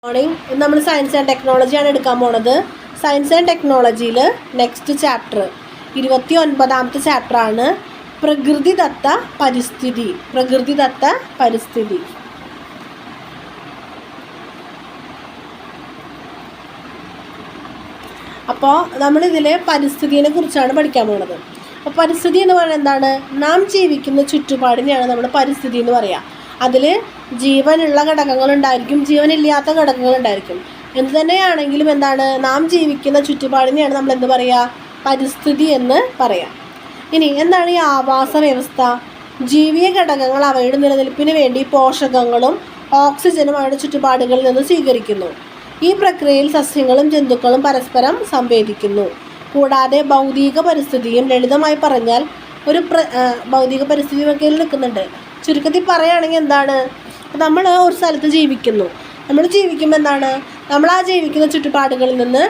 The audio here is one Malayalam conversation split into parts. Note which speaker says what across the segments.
Speaker 1: മോർണിംഗ്. നമ്മൾ സയൻസ് ആൻഡ് ടെക്നോളജിയാണ് എടുക്കാൻ പോണത്. സയൻസ് ആൻഡ് ടെക്നോളജിയിൽ നെക്സ്റ്റ് ചാപ്റ്റർ 29ാമത്തെ ചാപ്റ്ററാണ് പ്രകൃതിദത്ത പരിസ്ഥിതി. പ്രകൃതിദത്ത പരിസ്ഥിതി. അപ്പോൾ നമ്മളിതിൽ പരിസ്ഥിതിയെ കുറിച്ചാണ് പഠിക്കാൻ പോകുന്നത്. അപ്പോൾ പരിസ്ഥിതി എന്ന് പറയുന്നത് എന്താണ്? നാം ജീവിക്കുന്ന ചുറ്റുപാടിനെയാണ് നമ്മൾ പരിസ്ഥിതി എന്ന് പറയുക. അതിൽ ജീവനുള്ള ഘടകങ്ങളുണ്ടായിരിക്കും, ജീവനില്ലാത്ത ഘടകങ്ങളുണ്ടായിരിക്കും. എന്തു തന്നെയാണെങ്കിലും എന്താണ്, നാം ജീവിക്കുന്ന ചുറ്റുപാടിനെയാണ് നമ്മൾ എന്ത് പറയുക? പരിസ്ഥിതി എന്ന് പറയാം. ഇനി എന്താണ് ഈ ആവാസ വ്യവസ്ഥ? ജീവിയ ഘടകങ്ങൾ അവയുടെ നിലനിൽപ്പിന് വേണ്ടി പോഷകങ്ങളും ഓക്സിജനും അവയുടെ ചുറ്റുപാടുകളിൽ നിന്ന് സ്വീകരിക്കുന്നു. ഈ പ്രക്രിയയിൽ സസ്യങ്ങളും ജന്തുക്കളും പരസ്പരം സംവേദിക്കുന്നു. കൂടാതെ ഭൗതിക പരിസ്ഥിതിയും, ലളിതമായി പറഞ്ഞാൽ ഒരു ഭൗതിക പരിസ്ഥിതി ഒക്കെ നിൽക്കുന്നുണ്ട്. ചുരുക്കത്തിൽ പറയുകയാണെങ്കിൽ എന്താണ്, നമ്മൾ ഒരു സ്ഥലത്ത് ജീവിക്കുന്നു. നമ്മൾ ജീവിക്കുമ്പോൾ എന്താണ്, നമ്മൾ ആ ജീവിക്കുന്ന ചുറ്റുപാടുകളിൽ നിന്ന്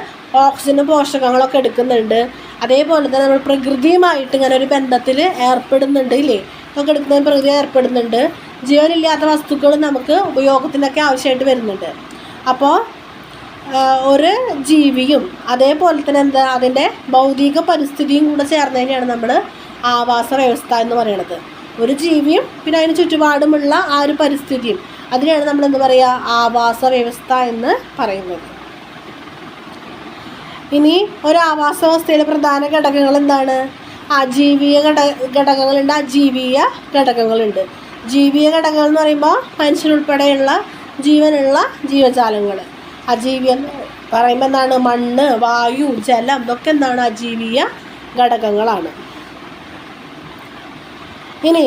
Speaker 1: ഓക്സിജനും പോഷകങ്ങളൊക്കെ എടുക്കുന്നുണ്ട്. അതേപോലെ തന്നെ നമ്മൾ പ്രകൃതിയുമായിട്ട് ഇങ്ങനെ ഒരു ബന്ധത്തിൽ ഏർപ്പെടുന്നുണ്ട് ഇല്ലേ? നമുക്ക് എടുക്കുന്ന പ്രകൃതി ഏർപ്പെടുന്നുണ്ട്. ജീവനില്ലാത്ത വസ്തുക്കൾ നമുക്ക് ഉപയോഗത്തിനൊക്കെ ആവശ്യമായിട്ട് വരുന്നുണ്ട്. അപ്പോൾ ഒരു ജീവിയും അതേപോലെ തന്നെ എന്താ, അതിൻ്റെ ഭൗതിക പരിസ്ഥിതിയും കൂടെ ചേർന്നതിനെയാണ് നമ്മൾ ആവാസ വ്യവസ്ഥ എന്ന് പറയുന്നത്. ഒരു ജീവിയും പിന്നെ അതിന് ചുറ്റുപാടുമുള്ള ആ ഒരു പരിസ്ഥിതിയും, അതിനെയാണ് നമ്മൾ എന്ത് പറയുക? ആവാസ വ്യവസ്ഥ എന്ന് പറയുന്നത്. ഇനി ഒരു ആവാസ വ്യവസ്ഥയിലെ പ്രധാന ഘടകങ്ങൾ എന്താണ്? അജീവീയ ഘടകങ്ങളുണ്ട്, അജീവീയ ഘടകങ്ങളുണ്ട്. ജീവീയ ഘടകങ്ങൾ എന്ന് പറയുമ്പോൾ മനുഷ്യരുൾപ്പെടെയുള്ള ജീവനുള്ള ജീവജാലങ്ങൾ. അജീവീയ എന്ന് പറയുമ്പോൾ എന്താണ്? മണ്ണ്, വായു, ജലം, ഇതൊക്കെ എന്താണ്? അജീവീയ ഘടകങ്ങളാണ്. ഇനി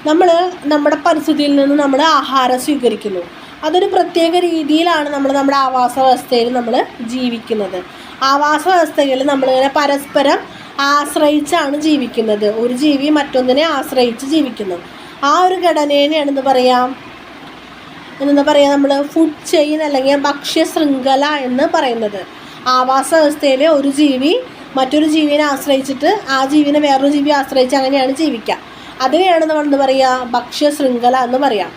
Speaker 1: നമ്മൾ നമ്മുടെ പരിസ്ഥിതിയിൽ നിന്ന് നമ്മൾ ആഹാരം സ്വീകരിക്കുന്നു. അതൊരു പ്രത്യേക രീതിയിലാണ് നമ്മുടെ ആവാസ വ്യവസ്ഥയിൽ നമ്മൾ ജീവിക്കുന്നത്. ആവാസ വ്യവസ്ഥയിൽ നമ്മളിങ്ങനെ പരസ്പരം ആശ്രയിച്ചാണ് ജീവിക്കുന്നത്. ഒരു ജീവി മറ്റൊന്നിനെ ആശ്രയിച്ച് ജീവിക്കുന്നു. ആ ഒരു ഘടനേനെയാണ് എന്താ പറയുക നമ്മൾ ഫുഡ് ചെയിൻ അല്ലെങ്കിൽ ഭക്ഷ്യ ശൃംഖല എന്ന് പറയുന്നത്. ആവാസ വ്യവസ്ഥയിൽ ഒരു ജീവി മറ്റൊരു ജീവിയെ ആശ്രയിച്ചിട്ട് ആ ജീവിനെ വേറൊരു ജീവിയെ ആശ്രയിച്ച് അങ്ങനെയാണ് ജീവിക്കുക. അതിനെയാണ് നമ്മൾ എന്ത് പറയുക? ഭക്ഷ്യ ശൃംഖല എന്ന് പറയാം.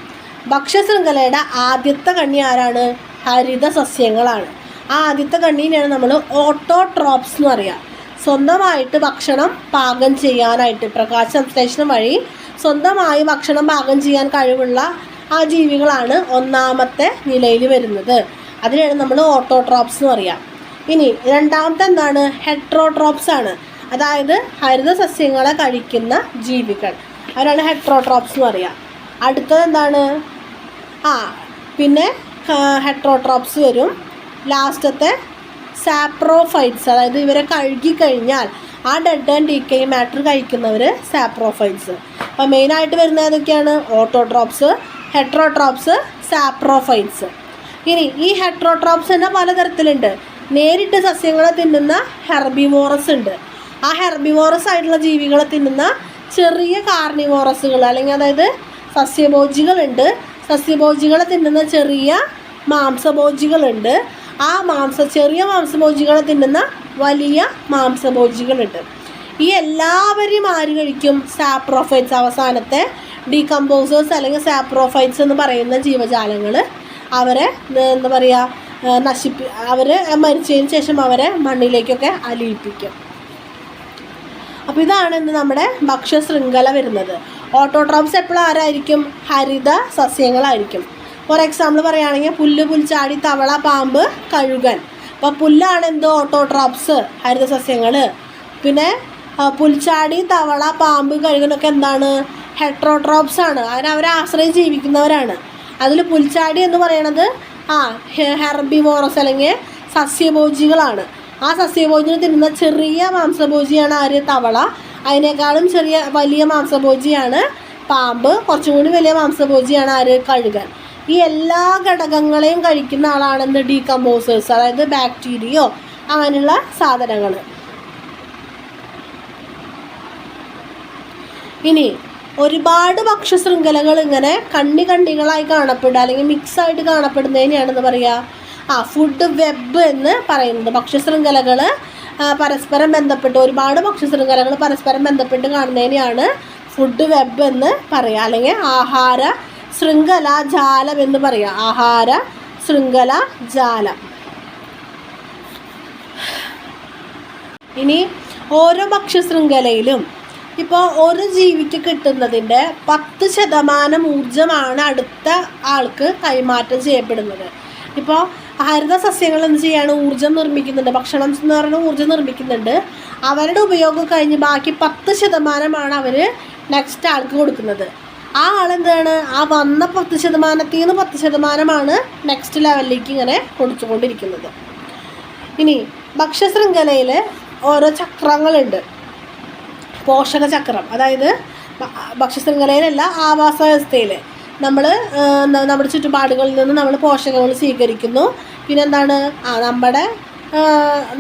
Speaker 1: ഭക്ഷ്യ ശൃംഖലയുടെ ആദ്യത്തെ കണ്ണി ആരാണ്? ഹരിത സസ്യങ്ങളാണ്. ആ ആദ്യത്തെ കണ്ണീനെയാണ് നമ്മൾ ഓട്ടോട്രോപ്സ് എന്ന് പറയുക. സ്വന്തമായിട്ട് ഭക്ഷണം പാകം ചെയ്യാനായിട്ട് പ്രകാശ സംശ്ലേഷണം വഴി സ്വന്തമായി ഭക്ഷണം പാകം ചെയ്യാൻ കഴിവുള്ള ആ ജീവികളാണ് ഒന്നാമത്തെ നിലയിൽ വരുന്നത്. അതിനെയാണ് നമ്മൾ ഓട്ടോട്രോപ്സ് എന്ന് പറയുക. ഇനി രണ്ടാമത്തെ എന്താണ്? ഹെട്രോട്രോപ്സ് ആണ്. അതായത് ഹരിത സസ്യങ്ങളെ കഴിക്കുന്ന ജീവികൾ, അവരാണ് ഹെട്രോട്രോപ്സ് എന്ന് പറയുക. അടുത്തത് എന്താണ്? പിന്നെ ഹെട്രോട്രോപ്സ് വരും. ലാസ്റ്റത്തെ സാപ്രോഫൈറ്റ്സ്, അതായത് ഇവരെ കഴുകിക്കഴിഞ്ഞാൽ ആ ഡെഡ് ആൻഡ് ഡീക്കേയിങ് മാറ്റർ കഴിക്കുന്നവർ സാപ്രോഫൈറ്റ്സ്. അപ്പോൾ മെയിനായിട്ട് വരുന്നത് ഏതൊക്കെയാണ്? Autotrophs, heterotrophs, saprophytes. ഇനി ഈ ഹെട്രോട്രോപ്സ് തന്നെ പലതരത്തിലുണ്ട്. നേരിട്ട് സസ്യങ്ങളെ തിന്നുന്ന ഹെർബിവോറസ് ഉണ്ട്. ആ ഹെർബിവോറസ് ആയിട്ടുള്ള ജീവികളെ തിന്നുന്ന ചെറിയ കാർണിവോറസുകൾ, അല്ലെങ്കിൽ അതായത് സസ്യഭോജികളുണ്ട്. സസ്യഭോജികളെ തിന്നുന്ന ചെറിയ മാംസഭോജികളുണ്ട്. ആ ചെറിയ മാംസഭോജികളെ തിന്നുന്ന വലിയ മാംസഭോജികളുണ്ട്. ഈ എല്ലാവരെയും ആര് കഴിക്കും? സാപ്രോഫൈറ്റ്സ്. അവസാനത്തെ ഡീകമ്പോസേഴ്സ് അല്ലെങ്കിൽ സാപ്രോഫൈറ്റ്സ് എന്ന് പറയുന്ന ജീവജാലങ്ങൾ അവരെ എന്താ പറയുക, അവർ മരിച്ചതിന് ശേഷം അവരെ മണ്ണിലേക്കൊക്കെ അലിയിപ്പിക്കും. അപ്പോൾ ഇതാണ് ഇന്ന് നമ്മുടെ ഭക്ഷ്യ ശൃംഖല വരുന്നത്. ഓട്ടോട്രോപ്സ് എപ്പോഴും ആരായിരിക്കും? ഹരിത സസ്യങ്ങളായിരിക്കും. ഫോർ എക്സാമ്പിൾ പറയുകയാണെങ്കിൽ പുല്ല്, പുൽച്ചാടി, തവള, പാമ്പ്, കഴുകൻ. അപ്പോൾ പുല്ലാണ് എന്ത്? ഓട്ടോട്രോപ്സ്, ഹരിത സസ്യങ്ങൾ. പിന്നെ പുൽച്ചാടി, തവള, പാമ്പ്, കഴുകനൊക്കെ എന്താണ്? ഹെട്രോട്രോപ്സ് ആണ്. അവരെ ആശ്രയം ജീവിക്കുന്നവരാണ്. അതിൽ പുൽച്ചാടി എന്ന് പറയണത് ഹെർബിവോറസ് അല്ലെങ്കിൽ സസ്യഭോജികളാണ്. ആ സസ്യഭോജിനെ തിന്നുന്ന ചെറിയ മാംസഭോജിയാണ് ആര്? തവള. അതിനേക്കാളും വലിയ മാംസഭോജിയാണ് പാമ്പ്. കുറച്ചും കൂടി വലിയ മാംസഭോജിയാണ് ആര്? കഴുകൻ. ഈ എല്ലാ ഘടകങ്ങളെയും കഴിക്കുന്ന ആളാണെന്ന് ഡീകമ്പോസേഴ്സ്, അതായത് ബാക്ടീരിയോ അങ്ങനെയുള്ള സാധനങ്ങൾ. ഇനി ഒരുപാട് ഭക്ഷ്യശൃംഖലകൾ ഇങ്ങനെ കണ്ണികളായി കാണപ്പെടുക അല്ലെങ്കിൽ മിക്സായിട്ട് കാണപ്പെടുന്നതിനെയാണ് എന്താ പറയുക? ഫുഡ് വെബ് എന്ന് പറയുന്നത്. ഭക്ഷ്യശൃംഖലകൾ പരസ്പരം ബന്ധപ്പെട്ട്, ഒരുപാട് ഭക്ഷ്യശൃംഖലകൾ പരസ്പരം ബന്ധപ്പെട്ട് കാണുന്നതിനെയാണ് ഫുഡ് വെബ് എന്ന് പറയുക. അല്ലെങ്കിൽ ആഹാര ശൃംഖല ജാലം എന്ന് പറയുക. ആഹാര ശൃംഖല ജാലം. ഇനി ഓരോ ഭക്ഷ്യശൃംഖലയിലും ഇപ്പോൾ ഒരു ജീവിക്ക് കിട്ടുന്നതിൻ്റെ 10% ഊർജ്ജമാണ് അടുത്ത ആൾക്ക് കൈമാറ്റം ചെയ്യപ്പെടുന്നത്. ഇപ്പോൾ ഹരിത സസ്യങ്ങൾ എന്ത് ചെയ്യാണ്? ഊർജ്ജം നിർമ്മിക്കുന്നുണ്ട്. ഭക്ഷണം എന്ന് പറയുന്ന ഊർജ്ജം നിർമ്മിക്കുന്നുണ്ട്. അവരുടെ ഉപയോഗം കഴിഞ്ഞ് ബാക്കി 10% അവർ നെക്സ്റ്റ് ആൾക്ക് കൊടുക്കുന്നത്. ആ ആളെന്താണ്? ആ വന്ന 10%-ൽ 10% നെക്സ്റ്റ് ലെവലിലേക്ക് ഇങ്ങനെ കൊടുത്തുകൊണ്ടിരിക്കുന്നത്. ഇനി ഭക്ഷ്യശൃംഖലയിൽ ഓരോ ചക്രങ്ങളുണ്ട്. പോഷക ചക്രം, അതായത് ഭക്ഷ്യശൃംഖലയിലല്ല, ആവാസ വ്യവസ്ഥയിൽ നമ്മൾ നമ്മുടെ ചുറ്റുപാടുകളിൽ നിന്ന് നമ്മൾ പോഷകങ്ങൾ സ്വീകരിക്കുന്നു. പിന്നെന്താണ്?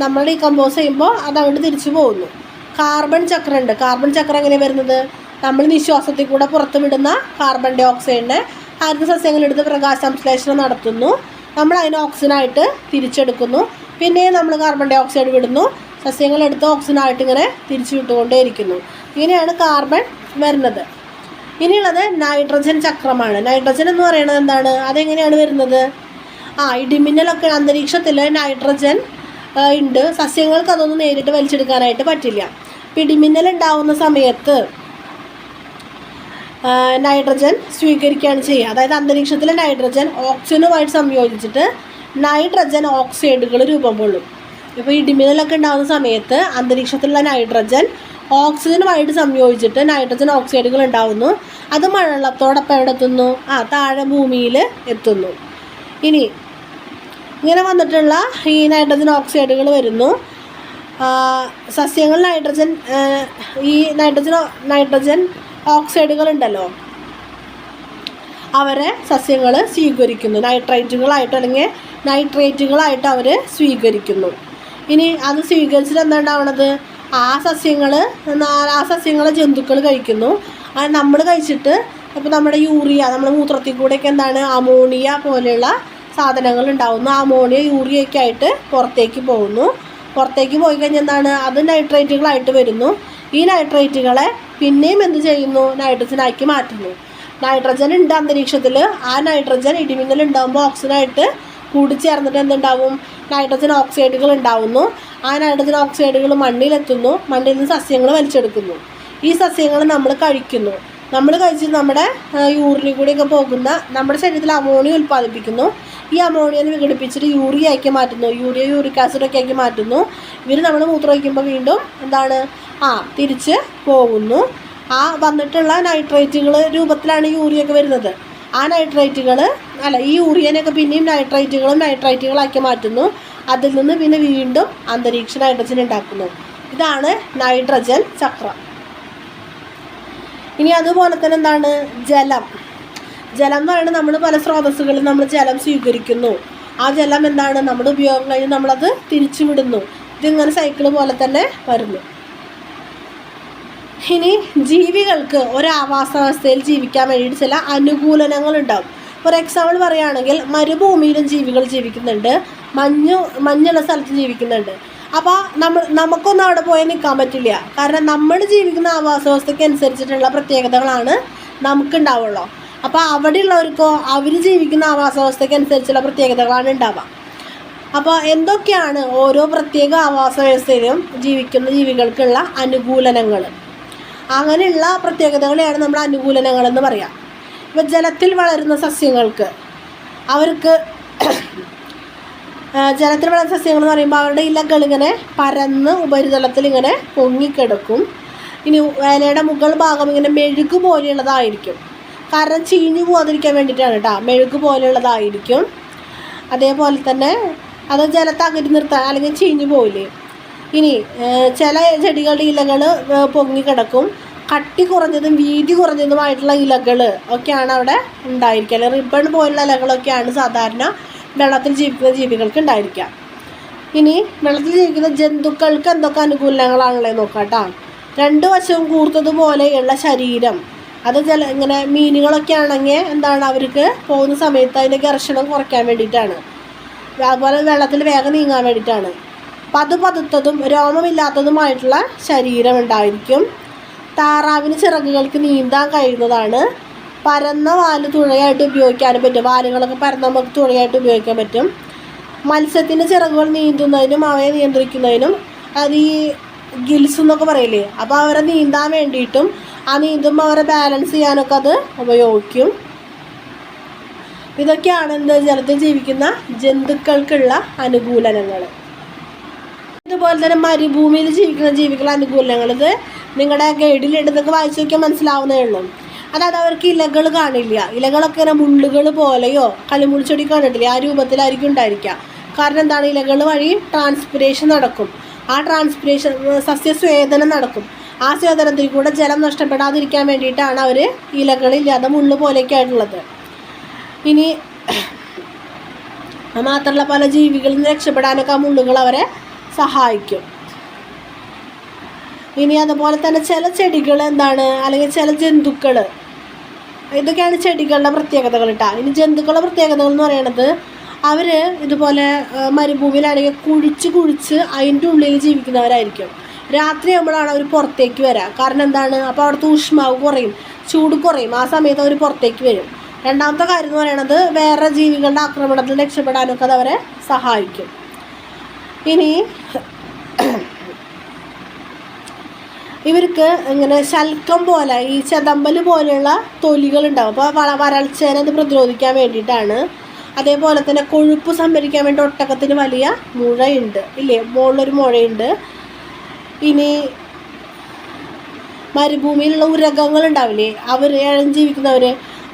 Speaker 1: നമ്മൾ ഡീകമ്പോസ് ചെയ്യുമ്പോൾ അതങ്ങോട്ട് തിരിച്ചു പോകുന്നു. കാർബൺ ചക്രം ഉണ്ട്. കാർബൺ ചക്രം എങ്ങനെ വരുന്നത്? നമ്മൾ നിശ്വാസത്തിൽ കൂടെ പുറത്ത് വിടുന്ന കാർബൺ ഡൈ ഓക്സൈഡിനെ ഹരിത സസ്യങ്ങളെടുത്ത് പ്രകാശസംശ്ലേഷണം നടത്തുന്നു. നമ്മൾ അതിനെ ഓക്സിജനായിട്ട് തിരിച്ചെടുക്കുന്നു. പിന്നെയും നമ്മൾ കാർബൺ ഡൈ ഓക്സൈഡ് വിടുന്നു. സസ്യങ്ങളെടുത്ത് ഓക്സിജനായിട്ട് ഇങ്ങനെ തിരിച്ചു വിട്ടുകൊണ്ടേയിരിക്കുന്നു. ഇങ്ങനെയാണ് കാർബൺ വരുന്നത്. ഇനിയുള്ളത് നൈട്രജൻ ചക്രമാണ്. നൈട്രജൻ എന്ന് പറയുന്നത് എന്താണ്? അതെങ്ങനെയാണ് വരുന്നത്? ഇടിമിന്നലൊക്കെ അന്തരീക്ഷത്തിൽ നൈട്രജൻ ഉണ്ട്. സസ്യങ്ങൾക്ക് അതൊന്നും നേരിട്ട് വലിച്ചെടുക്കാനായിട്ട് പറ്റില്ല. ഇടിമിന്നൽ ഉണ്ടാവുന്ന സമയത്ത് നൈട്രജൻ സ്വീകരിക്കുകയാണ് ചെയ്യുക. അതായത് അന്തരീക്ഷത്തിലെ നൈട്രജൻ ഓക്സിജനുമായിട്ട് സംയോജിച്ചിട്ട് നൈട്രജൻ ഓക്സൈഡുകൾ രൂപം കൊള്ളും. ഇപ്പോൾ ഇടിമിന്നലൊക്കെ ഉണ്ടാകുന്ന സമയത്ത് അന്തരീക്ഷത്തിലുള്ള നൈട്രജൻ ഓക്സിജനുമായിട്ട് സംയോജിച്ചിട്ട് നൈട്രജൻ ഓക്സൈഡുകൾ ഉണ്ടാവുന്നു. അത് മഴവെള്ളത്തോടൊപ്പം എവിടെ എത്തുന്നു? താഴെ ഭൂമിയിൽ എത്തുന്നു. ഇനി ഇങ്ങനെ വന്നിട്ടുള്ള ഈ നൈട്രജൻ ഓക്സൈഡുകൾ വരുന്നു. സസ്യങ്ങൾ ഈ നൈട്രജൻ ഓക്സൈഡുകൾ ഉണ്ടല്ലോ, അവരെ സസ്യങ്ങൾ സ്വീകരിക്കുന്നു. നൈട്രേറ്റുകളായിട്ട് അവർ സ്വീകരിക്കുന്നു. ഇനി അത് സ്വീകരിച്ചിട്ട് എന്താ ഉണ്ടാവണത്? ആ സസ്യങ്ങളെ ജന്തുക്കൾ കഴിക്കുന്നു. അത് നമ്മൾ കഴിച്ചിട്ട് ഇപ്പോൾ നമ്മുടെ നമ്മുടെ മൂത്രത്തിൽ കൂടെയൊക്കെ എന്താണ്? അമോണിയ പോലെയുള്ള സാധനങ്ങൾ ഉണ്ടാവുന്നു. അമോണിയ യൂറിയൊക്കെ ആയിട്ട് പുറത്തേക്ക് പോകുന്നു. പുറത്തേക്ക് പോയി കഴിഞ്ഞാൽ എന്താണ്? അത് നൈട്രേറ്റുകളായിട്ട് വരുന്നു. ഈ നൈട്രേറ്റുകളെ പിന്നെയും എന്ത് ചെയ്യുന്നു? നൈട്രജനാക്കി മാറ്റുന്നു. നൈട്രജൻ ഉണ്ട് അന്തരീക്ഷത്തിൽ. ആ നൈട്രജൻ ഇടിമിന്നൽ ഉണ്ടാകുമ്പോൾ ഓക്സിജനായിട്ട് കൂടിച്ചേർന്നിട്ട് എന്തുണ്ടാവും? നൈട്രജൻ ഓക്സൈഡുകൾ ഉണ്ടാവുന്നു. ആ നൈട്രജൻ ഓക്സൈഡുകൾ മണ്ണിലെത്തുന്നു. മണ്ണിൽ നിന്ന് സസ്യങ്ങൾ വലിച്ചെടുക്കുന്നു. ഈ സസ്യങ്ങൾ നമ്മൾ കഴിക്കുന്നു. നമ്മൾ കഴിച്ച് നമ്മുടെ യൂറിനിൽ കൂടിയൊക്കെ പോകുന്ന നമ്മുടെ ശരീരത്തിൽ അമോണിയ ഉൽപ്പാദിപ്പിക്കുന്നു. ഈ അമോണിയനെ വിഘടിപ്പിച്ചിട്ട് യൂറിയയാക്കി മാറ്റുന്നു. യൂറിക് ആസിഡൊക്കെ ആക്കി മാറ്റുന്നു. ഇവർ നമ്മൾ മൂത്രം വയ്ക്കുമ്പോൾ വീണ്ടും എന്താണ്? തിരിച്ച് പോകുന്നു. ആ വന്നിട്ടുള്ള നൈട്രേറ്റുകൾ രൂപത്തിലാണ് യൂറിയൊക്കെ വരുന്നത്. ആ ഈ യൂറിയനൊക്കെ പിന്നെയും നൈട്രേറ്റുകളാക്കി മാറ്റുന്നു. അതിൽ നിന്ന് പിന്നെ വീണ്ടും അന്തരീക്ഷ നൈട്രജൻ ഉണ്ടാക്കുന്നു. ഇതാണ് നൈട്രജൻ ചക്രം. ഇനി അതുപോലെ തന്നെ എന്താണ്? ജലം എന്ന് പറയുന്നത് നമ്മൾ പല സ്രോതസ്സുകളിൽ നമ്മൾ ജലം സ്വീകരിക്കുന്നു. ആ ജലം എന്താണ്? നമ്മുടെ ഉപയോഗം കഴിഞ്ഞ് നമ്മളത് തിരിച്ചു വിടുന്നു. ഇതിങ്ങനെ സൈക്കിള് പോലെ തന്നെ വരുന്നു. ഇനി ജീവികൾക്ക് ഒരു ആവാസ വ്യവസ്ഥയിൽ ജീവിക്കാൻ വേണ്ടിയിട്ട് ചില അനുകൂലനങ്ങളുണ്ടാവും. ഫോർ എക്സാമ്പിൾ പറയുകയാണെങ്കിൽ മരുഭൂമിയിലും ജീവികൾ ജീവിക്കുന്നുണ്ട്, മഞ്ഞുള്ള സ്ഥലത്ത് ജീവിക്കുന്നുണ്ട്. അപ്പോൾ നമുക്കൊന്നും അവിടെ പോയി നിൽക്കാൻ പറ്റില്ല. കാരണം നമ്മൾ ജീവിക്കുന്ന ആവാസ വ്യവസ്ഥയ്ക്ക് അനുസരിച്ചിട്ടുള്ള പ്രത്യേകതകളാണ് നമുക്കുണ്ടാവുള്ളൂ. അപ്പോൾ അവിടെയുള്ളവർക്കോ അവർ ജീവിക്കുന്ന ആവാസ വ്യവസ്ഥയ്ക്ക് അനുസരിച്ചുള്ള പ്രത്യേകതകളാണ് ഉണ്ടാവുക. അപ്പോൾ എന്തൊക്കെയാണ് ഓരോ പ്രത്യേക ആവാസ വ്യവസ്ഥയിലും ജീവിക്കുന്ന ജീവികൾക്കുള്ള അനുകൂലനങ്ങൾ? അങ്ങനെയുള്ള പ്രത്യേകതകളെയാണ് നമ്മൾ അനുകൂലനങ്ങളെന്ന് പറയാം. ഇപ്പോൾ ജലത്തിൽ വളരുന്ന സസ്യങ്ങൾക്ക് ജലത്തിൽ വളരുന്ന സസ്യങ്ങൾ എന്ന് പറയുമ്പോൾ അവരുടെ ഇലകൾ ഇങ്ങനെ പരന്ന് ഉപരിതലത്തിൽ ഇങ്ങനെ പൊങ്ങിക്കിടക്കും. ഇനി ഇലയുടെ മുകൾ ഭാഗം ഇങ്ങനെ മെഴുകു പോലെയുള്ളതായിരിക്കും. കാരണം ചീഞ്ഞു പോകാതിരിക്കാൻ വേണ്ടിയിട്ടാണ് കേട്ടോ. മെഴുകു പോലെയുള്ളതായിരിക്കും. അതേപോലെ തന്നെ അത് ജലത്തെ അകറ്റി നിർത്താൻ, അല്ലെങ്കിൽ ചീഞ്ഞു പോവില്ലേ. ഇനി ചില ചെടികളുടെ ഇലകൾ പൊങ്ങിക്കിടക്കും. കട്ടി കുറഞ്ഞതും വീതി കുറഞ്ഞതുമായിട്ടുള്ള ഇലകൾ ഒക്കെയാണ് അവിടെ ഉണ്ടായിരിക്കുക. അല്ലെങ്കിൽ റിബൺ പോലുള്ള ഇലകളൊക്കെയാണ് സാധാരണ വെള്ളത്തിൽ ജീവിക്കുന്ന ജീവികൾക്ക് ഉണ്ടായിരിക്കുക. ഇനി വെള്ളത്തിൽ ജീവിക്കുന്ന ജന്തുക്കൾക്ക് എന്തൊക്കെ അനുകൂലനങ്ങളാണുള്ളത് നോക്കാം കേട്ടോ. രണ്ടു വശവും കൂർത്തതുപോലെയുള്ള ശരീരം. അത് ഇങ്ങനെ മീനുകളൊക്കെ ആണെങ്കിൽ എന്താണ്? അവർക്ക് പോകുന്ന സമയത്ത് അതിൻ്റെ ഘർഷണം കുറയ്ക്കാൻ വേണ്ടിയിട്ടാണ്. അതുപോലെ വെള്ളത്തിൽ വേഗം നീങ്ങാൻ വേണ്ടിയിട്ടാണ്. പതുപതുത്തതും രോമമില്ലാത്തതുമായിട്ടുള്ള ശരീരം ഉണ്ടായിരിക്കും. താറാവിന് ചിറകുകൾക്ക് നീന്താൻ കഴിയുന്നതാണ്. പരന്ന വാല് തുഴയായിട്ട് ഉപയോഗിക്കാനും പറ്റും. വാലുകളൊക്കെ പരന്ന നമുക്ക് തുഴയായിട്ട് ഉപയോഗിക്കാൻ പറ്റും. മത്സ്യത്തിൻ്റെ ചിറകുകൾ നീന്തുന്നതിനും അവയെ നിയന്ത്രിക്കുന്നതിനും അത് ഈ ഗിൽസ് എന്നൊക്കെ പറയില്ലേ, അപ്പോൾ അവരെ നീന്താൻ വേണ്ടിയിട്ടും ആ നീന്തുമ്പോൾ അവരെ ബാലൻസ് ചെയ്യാനൊക്കെ അത് ഉപയോഗിക്കും. ഇതൊക്കെയാണ് ജലത്തിൽ ജീവിക്കുന്ന ജന്തുക്കൾക്കുള്ള അനുകൂലനങ്ങൾ. ഇതുപോലെ തന്നെ മരുഭൂമിയിൽ ജീവിക്കുന്ന ജീവികളുടെ അനുകൂലനങ്ങൾ ഇത് നിങ്ങളുടെ ഗൈഡിലുണ്ട്, നിങ്ങൾക്ക് വായിച്ചു നോക്കിയാൽ മനസ്സിലാവുന്നേ ഉള്ളൂ. അതായത് അവർക്ക് ഇലകൾ കാണില്ല. ഇലകളൊക്കെ ഇങ്ങനെ മുള്ളുകൾ പോലെയോ കളിമുൾ ചെടി കണ്ടിട്ടില്ല, ആ രൂപത്തിലായിരിക്കും ഉണ്ടായിരിക്കുക. കാരണം എന്താണ്, ഇലകൾ വഴി ട്രാൻസ്പിറേഷൻ നടക്കും. ആ ട്രാൻസ്പിറേഷൻ സസ്യസ്വേദനം നടക്കും. ആ സ്വേദനത്തിൽ കൂടെ ജലം നഷ്ടപ്പെടാതിരിക്കാൻ വേണ്ടിയിട്ടാണ് അവർ ഇലകളില്ലാതെ മുള്ളു പോലെയൊക്കെ ആയിട്ടുള്ളത്. ഇനി മാത്രമല്ല പല ജീവികളിൽ നിന്ന് രക്ഷപ്പെടാനൊക്കെ ആ മുള്ളുകൾ അവരെ സഹായിക്കും. ഇനി അതുപോലെ തന്നെ ചില ചെടികൾ എന്താണ്, അല്ലെങ്കിൽ ചില ജന്തുക്കൾ, ഇതൊക്കെയാണ് ചെടികളുടെ പ്രത്യേകതകൾ കേട്ടോ. ഇനി ജന്തുക്കളുടെ പ്രത്യേകതകൾ എന്ന് പറയുന്നത് അവർ ഇതുപോലെ മരുഭൂമിയിലാണെങ്കിൽ കുഴിച്ച് അതിൻ്റെ ഉള്ളിൽ ജീവിക്കുന്നവരായിരിക്കും. രാത്രിയാകുമ്പോഴാണ് അവർ പുറത്തേക്ക് വരിക. കാരണം എന്താണ്, അപ്പോൾ അവിടുത്തെ ഊഷ്മാവ് കുറയും, ചൂട് കുറയും. ആ സമയത്ത് അവർ പുറത്തേക്ക് വരും. രണ്ടാമത്തെ കാര്യം എന്ന് പറയുന്നത് വേറെ ജീവികളുടെ ആക്രമണത്തിൽ രക്ഷപ്പെടാനൊക്കെ അത് അവരെ സഹായിക്കും. ഇനി ഇവർക്ക് ഇങ്ങനെ ശൽക്കം പോലെ ഈ ചെതമ്പൽ പോലെയുള്ള തൊലികളുണ്ടാവും. അപ്പോൾ വരൾച്ചേനെ അത് പ്രതിരോധിക്കാൻ വേണ്ടിയിട്ടാണ്. അതേപോലെ തന്നെ കൊഴുപ്പ് സംഭരിക്കാൻ വേണ്ടി ഒട്ടകത്തിന് വലിയ മുഴയുണ്ട് ഇല്ലേ, മുകളിലൊരു മുഴയുണ്ട്. ഇനി മരുഭൂമിയിലുള്ള ഉരകങ്ങൾ ഉണ്ടാവില്ലേ, അവർ ജീവിക്കുന്നവർ,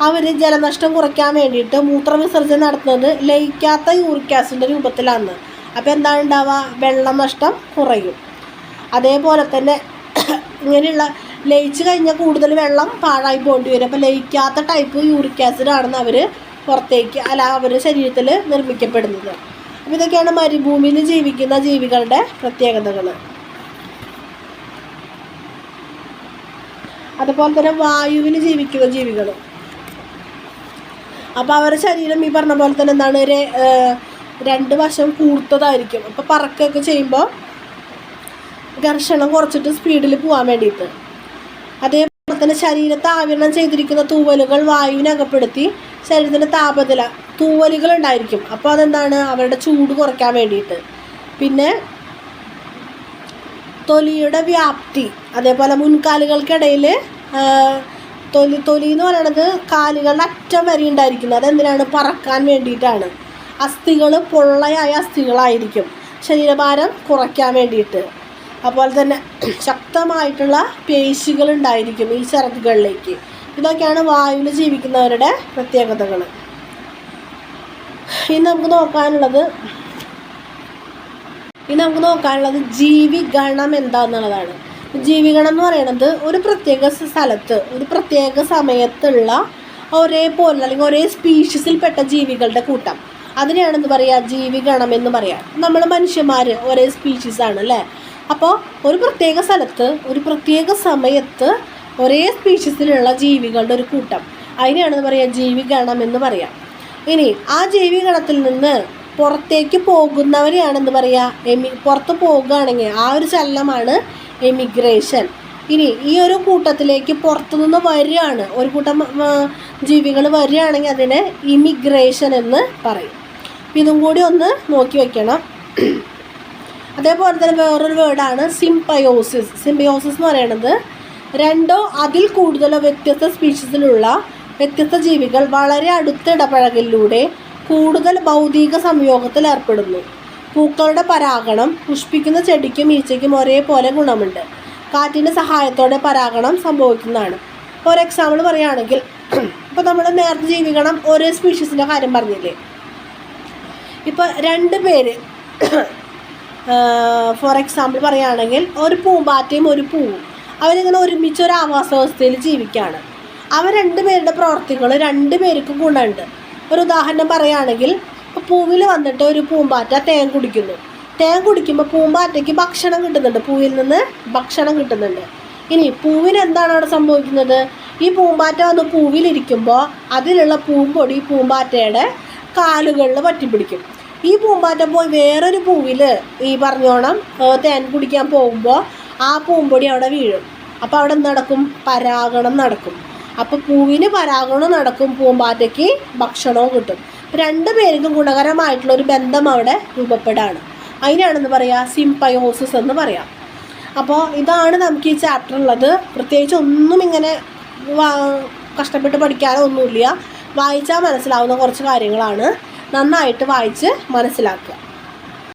Speaker 1: അവർ ജലനഷ്ടം കുറയ്ക്കാൻ വേണ്ടിയിട്ട് മൂത്രവിസർജനം നടത്തുന്നത് ലയിക്കാത്ത യൂറിക് ആസിഡിൻ്റെ രൂപത്തിലാണ്. അപ്പോൾ എന്താണ് ഉണ്ടാവുക, വെള്ളം നഷ്ടം കുറയും. അതേപോലെ തന്നെ ഇങ്ങനെയുള്ള ലയിച്ച് കഴിഞ്ഞാൽ കൂടുതൽ വെള്ളം പാഴായി പോകേണ്ടി വരും. അപ്പോൾ ലയിക്കാത്ത ടൈപ്പ് യൂറിക് ആസിഡാണെന്ന് അവർ പുറത്തേക്ക് അവരുടെ ശരീരത്തിൽ നിർമ്മിക്കപ്പെടുന്നത്. അപ്പോൾ ഇതൊക്കെയാണ് മരുഭൂമിയിൽ ജീവിക്കുന്ന ജീവികളുടെ പ്രത്യേകതകൾ. അതുപോലെ തന്നെ വായുവിൽ ജീവിക്കുന്ന ജീവികൾ, അപ്പോൾ അവരുടെ ശരീരം ഈ പറഞ്ഞ പോലെ തന്നെ എന്താണ്, രണ്ട് വശം കൂർത്തതായിരിക്കും. അപ്പോൾ പറക്കുകയൊക്കെ ചെയ്യുമ്പോൾ ഘർഷണം കുറച്ചിട്ട് സ്പീഡിൽ പോകാൻ വേണ്ടിയിട്ട്. അതേപോലെ തന്നെ ശരീരത്തെ ആവരണം ചെയ്തിരിക്കുന്ന തൂവലുകൾ വായുവിനെ അകപ്പെടുത്തി ശരീരത്തിൻ്റെ താപനില, തൂവലുകൾ ഉണ്ടായിരിക്കും. അപ്പോൾ അതെന്താണ്, അവരുടെ ചൂട് കുറയ്ക്കാൻ വേണ്ടിയിട്ട്. പിന്നെ തൊലിയുടെ വ്യാപ്തി, അതേപോലെ മുൻകാലുകൾക്കിടയിൽ തൊലി എന്ന് പറയുന്നത് കാലുകളുടെ അറ്റം വരെ ഉണ്ടായിരിക്കുന്നത്. അതെന്തിനാണ്, പറക്കാൻ വേണ്ടിയിട്ടാണ്. അസ്ഥികൾ പൊള്ളയായ അസ്ഥികളായിരിക്കും, ശരീരഭാരം കുറയ്ക്കാൻ വേണ്ടിയിട്ട്. അതുപോലെ തന്നെ ശക്തമായിട്ടുള്ള പേശികൾ ഉണ്ടായിരിക്കും ഈ ചിറകുകളിലേക്ക്. ഇതൊക്കെയാണ് വായുവിൽ ജീവിക്കുന്നവരുടെ പ്രത്യേകതകൾ. ഇനി നമുക്ക് നോക്കാനുള്ളത് ജീവിഗണം എന്താണെന്നുള്ളതാണ്. ജീവിഗണം എന്ന് പറയുന്നത് ഒരു പ്രത്യേക സ്ഥലത്ത് ഒരു പ്രത്യേക സമയത്തുള്ള ഒരേപോലെ അല്ലെങ്കിൽ ഒരേ സ്പീഷീസിൽപ്പെട്ട ജീവികളുടെ കൂട്ടം, അതിനെയാണെന്ന് പറയുക ജീവിഗണം എന്ന് പറയാം. നമ്മൾ മനുഷ്യന്മാർ ഒരേ സ്പീഷീസാണ് അല്ലേ. അപ്പോൾ ഒരു പ്രത്യേക സ്ഥലത്ത് ഒരു പ്രത്യേക സമയത്ത് ഒരേ സ്പീഷീസിലുള്ള ജീവികളുടെ ഒരു കൂട്ടം, അതിനെയാണെന്ന് പറയുക ജീവിഗണം എന്ന് പറയാം. ഇനി ആ ജീവിഗണത്തിൽ നിന്ന് പുറത്തേക്ക് പോകുന്നവരെയാണെന്ന് പറയുക പുറത്ത് പോകുകയാണെങ്കിൽ ആ ഒരു ചലനമാണ് എമിഗ്രേഷൻ. ഇനി ഈ ഒരു കൂട്ടത്തിലേക്ക് പുറത്തുനിന്ന് വരികയാണ്, ഒരു കൂട്ടം ജീവികൾ വരികയാണെങ്കിൽ അതിനെ ഇമിഗ്രേഷൻ എന്ന് പറയും. ഇതും കൂടി ഒന്ന് നോക്കി വയ്ക്കണം. അതേപോലെ തന്നെ വേറൊരു വേർഡാണ് സിംബയോസിസ്. സിംബയോസിസ് എന്ന് പറയുന്നത് രണ്ടോ അതിൽ കൂടുതലോ വ്യത്യസ്ത സ്പീഷീസിലുള്ള വ്യത്യസ്ത ജീവികൾ വളരെ അടുത്ത ഇടപഴകലിലൂടെ കൂടുതൽ ഭൗതിക സംയോഗത്തിൽ ഏർപ്പെടുന്നു. പൂക്കളുടെ പരാഗണം പുഷ്പിക്കുന്ന ചെടിക്കും ഈച്ചയ്ക്കും ഒരേപോലെ ഗുണമുണ്ട്. കാറ്റിൻ്റെ സഹായത്തോടെ പരാഗണം സംഭവിക്കുന്നതാണ്. ഒരു എക്സാമ്പിൾ പറയുകയാണെങ്കിൽ, ഇപ്പോൾ നമ്മൾ നേരത്തെ ജീവിക്കണം ഒരേ സ്പീഷീസിൻ്റെ കാര്യം പറഞ്ഞില്ലേ. ഇപ്പോൾ രണ്ട് പേര് ഫോർ എക്സാമ്പിൾ പറയുകയാണെങ്കിൽ ഒരു പൂമ്പാറ്റയും ഒരു പൂവും അവരിങ്ങനെ ഒരുമിച്ച് ഒരു ആവാസ വ്യവസ്ഥയിൽ ജീവിക്കുകയാണ്. അവർ രണ്ടുപേരുടെ പ്രവർത്തികൾ രണ്ടുപേർക്കും ഗുണമുണ്ട്. ഒരു ഉദാഹരണം പറയുകയാണെങ്കിൽ, പൂവിൽ വന്നിട്ട് ഒരു പൂമ്പാറ്റ തേൻ കുടിക്കുന്നു. തേൻ കുടിക്കുമ്പോൾ പൂമ്പാറ്റയ്ക്ക് ഭക്ഷണം കിട്ടുന്നുണ്ട്, പൂവിൽ നിന്ന് ഭക്ഷണം കിട്ടുന്നുണ്ട്. ഇനി പൂവിന് എന്താണ് അവിടെ സംഭവിക്കുന്നത്, ഈ പൂമ്പാറ്റ വന്ന് പൂവിലിരിക്കുമ്പോൾ അതിലുള്ള പൂമ്പൊടി പൂമ്പാറ്റയുടെ കാലുകളിൽ പറ്റിപ്പിടിക്കും. ഈ പൂമ്പാറ്റ പോയി വേറൊരു പൂവിൽ ഈ പറഞ്ഞോണം തേൻ കുടിക്കാൻ പോകുമ്പോൾ ആ പൂമ്പൊടി അവിടെ വീഴും. അപ്പോൾ അവിടെ നടക്കും, പരാഗണം നടക്കും. അപ്പോൾ പൂവിന് പരാഗണം നടക്കും, പൂമ്പാറ്റയ്ക്ക് ഭക്ഷണവും കിട്ടും. രണ്ട് പേർക്കും ഗുണകരമായിട്ടുള്ള ഒരു ബന്ധം അവിടെ രൂപപ്പെടുകയാണ്. അതിനാണെന്ന് പറയുക സിംബയോസിസ് എന്ന് പറയാം. അപ്പോൾ ഇതാണ് നമുക്ക് ഈ ചാപ്റ്റർ ഉള്ളത്. പ്രത്യേകിച്ച് ഒന്നും ഇങ്ങനെ കഷ്ടപ്പെട്ട് പഠിക്കാനോ ഒന്നുമില്ല. വായിച്ചാൽ മനസ്സിലാവുന്ന കുറച്ച് കാര്യങ്ങളാണ്. നന്നായിട്ട് വായിച്ച് മനസ്സിലാക്കുക.